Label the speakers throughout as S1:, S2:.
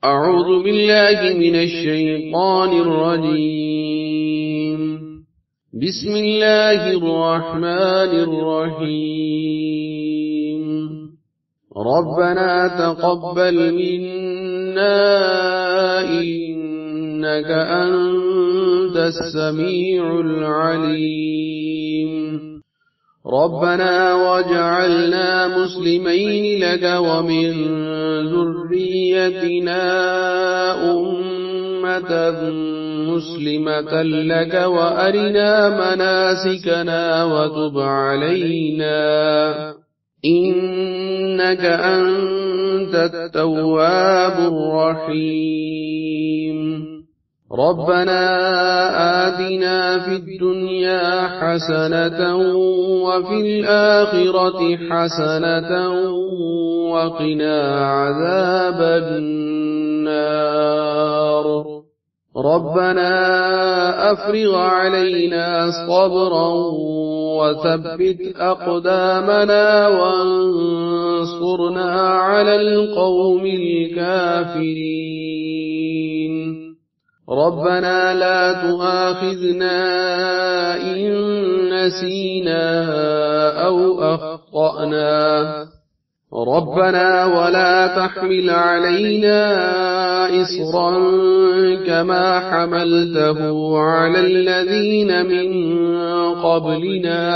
S1: أعوذ بالله من الشيطان الرجيم. بسم الله الرحمن الرحيم. ربنا تقبل منا إنك أنت السميع العليم. ربنا واجعلنا مسلمين لك ومن ذريتنا أمة مسلمة لك وأرنا مناسكنا وتب علينا إنك أنت التواب الرحيم. ربنا آتنا في الدنيا حسنة وفي الآخرة حسنة وقنا عذاب النار. ربنا أفرغ علينا صبرا وثبت أقدامنا وانصرنا على القوم الكافرين. ربنا لا تؤاخذنا إن نسينا أو أخطأنا. ربنا ولا تحمل علينا إصرا كما حملته على الذين من قبلنا.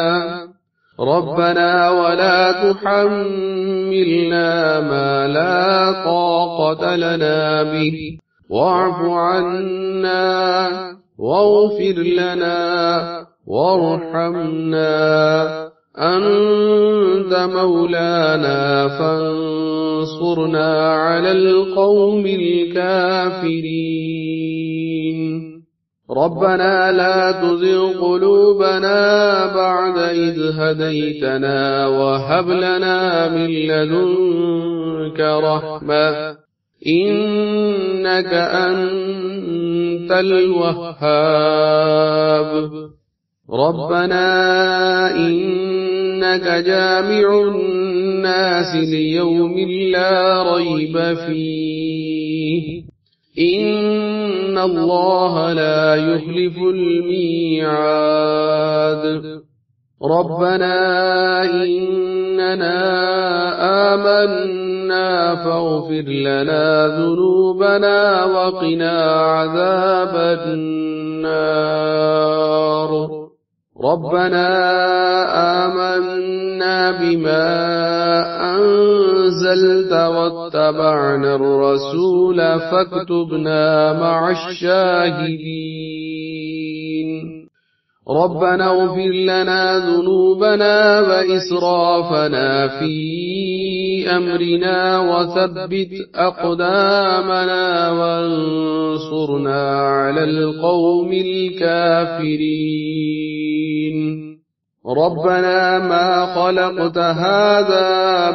S1: ربنا ولا تحملنا ما لا طاقة لنا به واعف عنا واغفر لنا وارحمنا أنت مولانا فانصرنا على القوم الكافرين. ربنا لا تزغ قلوبنا بعد إذ هديتنا وهب لنا من لدنك رحمة إنك أنت الوهاب. ربنا إنك جامع الناس ليوم لا ريب فيه إن الله لا يخلف الميعاد. ربنا إننا آمنا فاغفر لنا ذنوبنا وقنا عذاب النار. ربنا آمنا بما أنزلت واتبعنا الرسول فاكتبنا مع الشاهدين. ربنا اغفر لنا ذنوبنا وإسرافنا في أمرنا وثبت أقدامنا وانصرنا على القوم الكافرين. ربنا ما خلقت هذا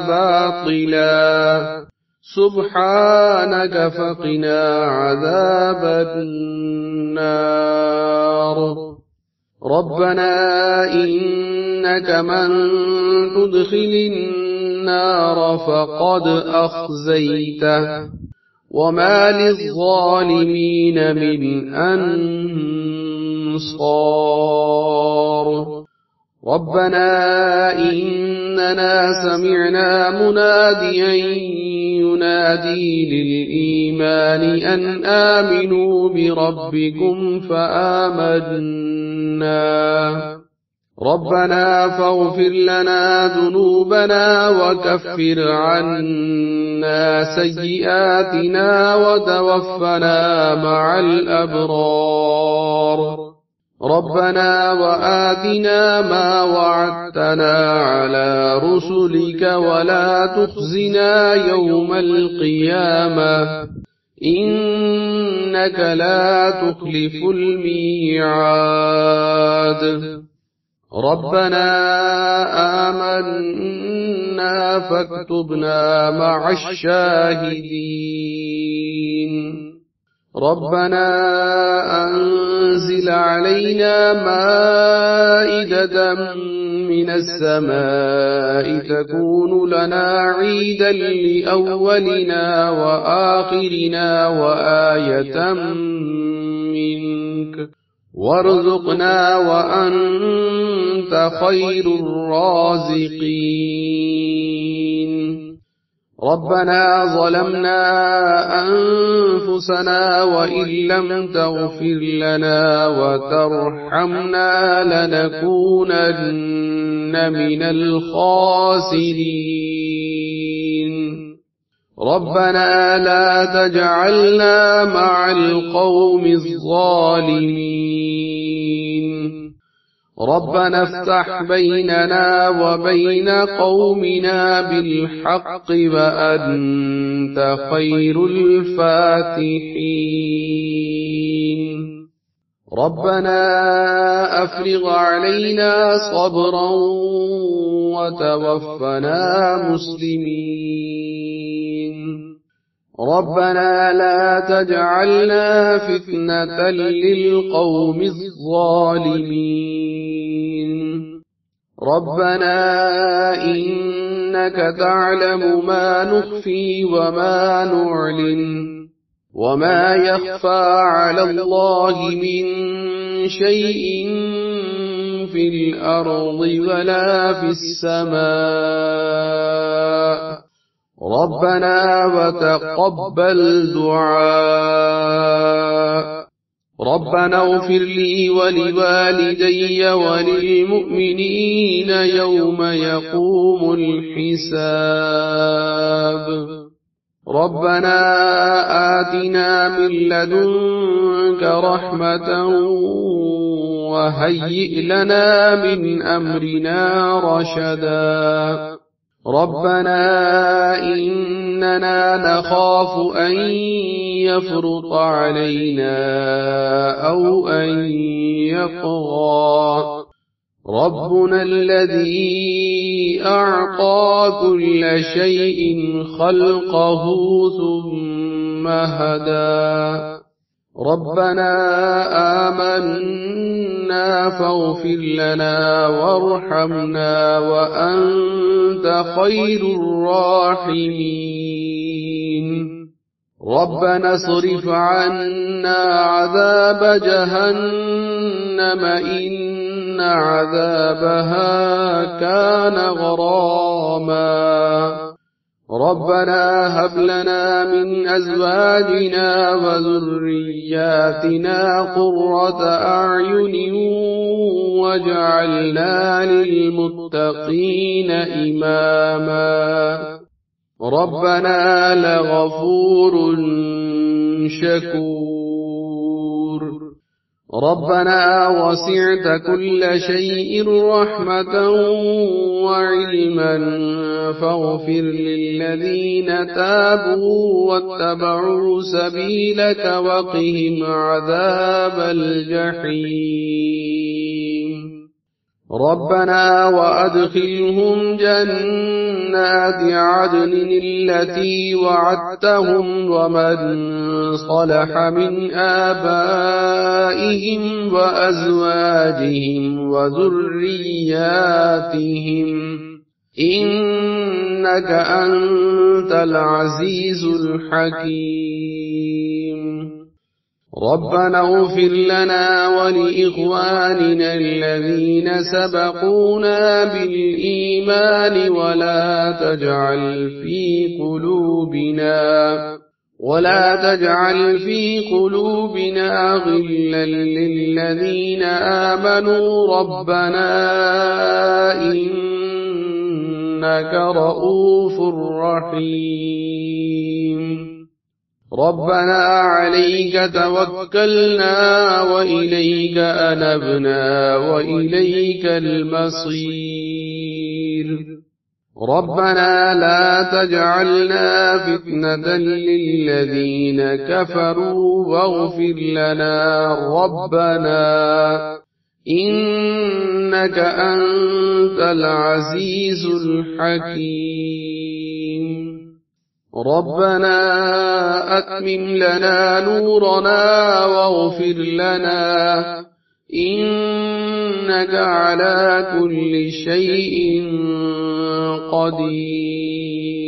S1: باطلا سبحانك فقنا عذاب النار. ربنا إنك من تدخل النار فقد أخزيته وما للظالمين من أنصار. ربنا إننا سمعنا مناديا ينادي للإيمان أن آمنوا بربكم فآمنا. ربنا فاغفر لنا ذنوبنا وكفر عنا سيئاتنا وتوفنا مع الأبرار. ربنا وآتنا ما وعدتنا على رسلك ولا تخزنا يوم القيامة إنك لا تخلف الميعاد. ربنا آمنا فاكتبنا مع الشاهدين. ربنا أنزل علينا مائدة من السماء تكون لنا عيدا لأولنا وآخرنا وآية منك وارزقنا وأنت خير الرازقين ربنا ظلمنا أنفسنا وإن لم تغفر لنا وترحمنا لنكونن من الخاسرين ربنا لا تجعلنا مع القوم الظالمين ربنا افتح بيننا وبين قومنا بالحق وأنت خير الفاتحين ربنا أفرغ علينا صبرا وتوفنا مسلمين ربنا لا تجعلنا فتنة للقوم الظالمين ربنا إنك تعلم ما نخفي وما نعلن وما يخفى على الله من شيء في الأرض ولا في السماء ربنا وتقبل دعاء ربنا اغفر لي ولوالدي وللمؤمنين يوم يقوم الحساب ربنا آتنا من لدنك رحمة وهيئ لنا من أمرنا رشدا ربنا إننا نخاف أن يفرط علينا أو أن يطغى ربنا الذي أعطى كل شيء خلقه ثم هدى ربنا آمنا فاغفر لنا وارحمنا وأنت خير الراحمين ربنا اصرف عنا عذاب جهنم إن عذابها كان غراما ربنا هب لنا من أزواجنا وذرياتنا قرة أعين واجعلنا للمتقين إماما ربنا لغفور شكور ربنا وسعت كل شيء رحمة وعلما فاغفر للذين تابوا واتبعوا سبيلك وقهم عذاب الجحيم ربنا وأدخلهم جنات عدن التي وعدتهم ومن صلح من آبائهم وأزواجهم وذرياتهم إنك أنت العزيز الحكيم ربنا اغفر لنا ولإخواننا الذين سبقونا بالإيمان ولا تجعل في قلوبنا غلا للذين آمنوا ربنا إنك رؤوف رحيم ربنا عليك توكلنا وإليك أنبنا وإليك المصير ربنا لا تجعلنا فتنة للذين كفروا واغفر لنا ربنا إنك أنت العزيز الحكيم ربنا أتمم لنا نورنا واغفر لنا إنك إنك على كل شيء قدير.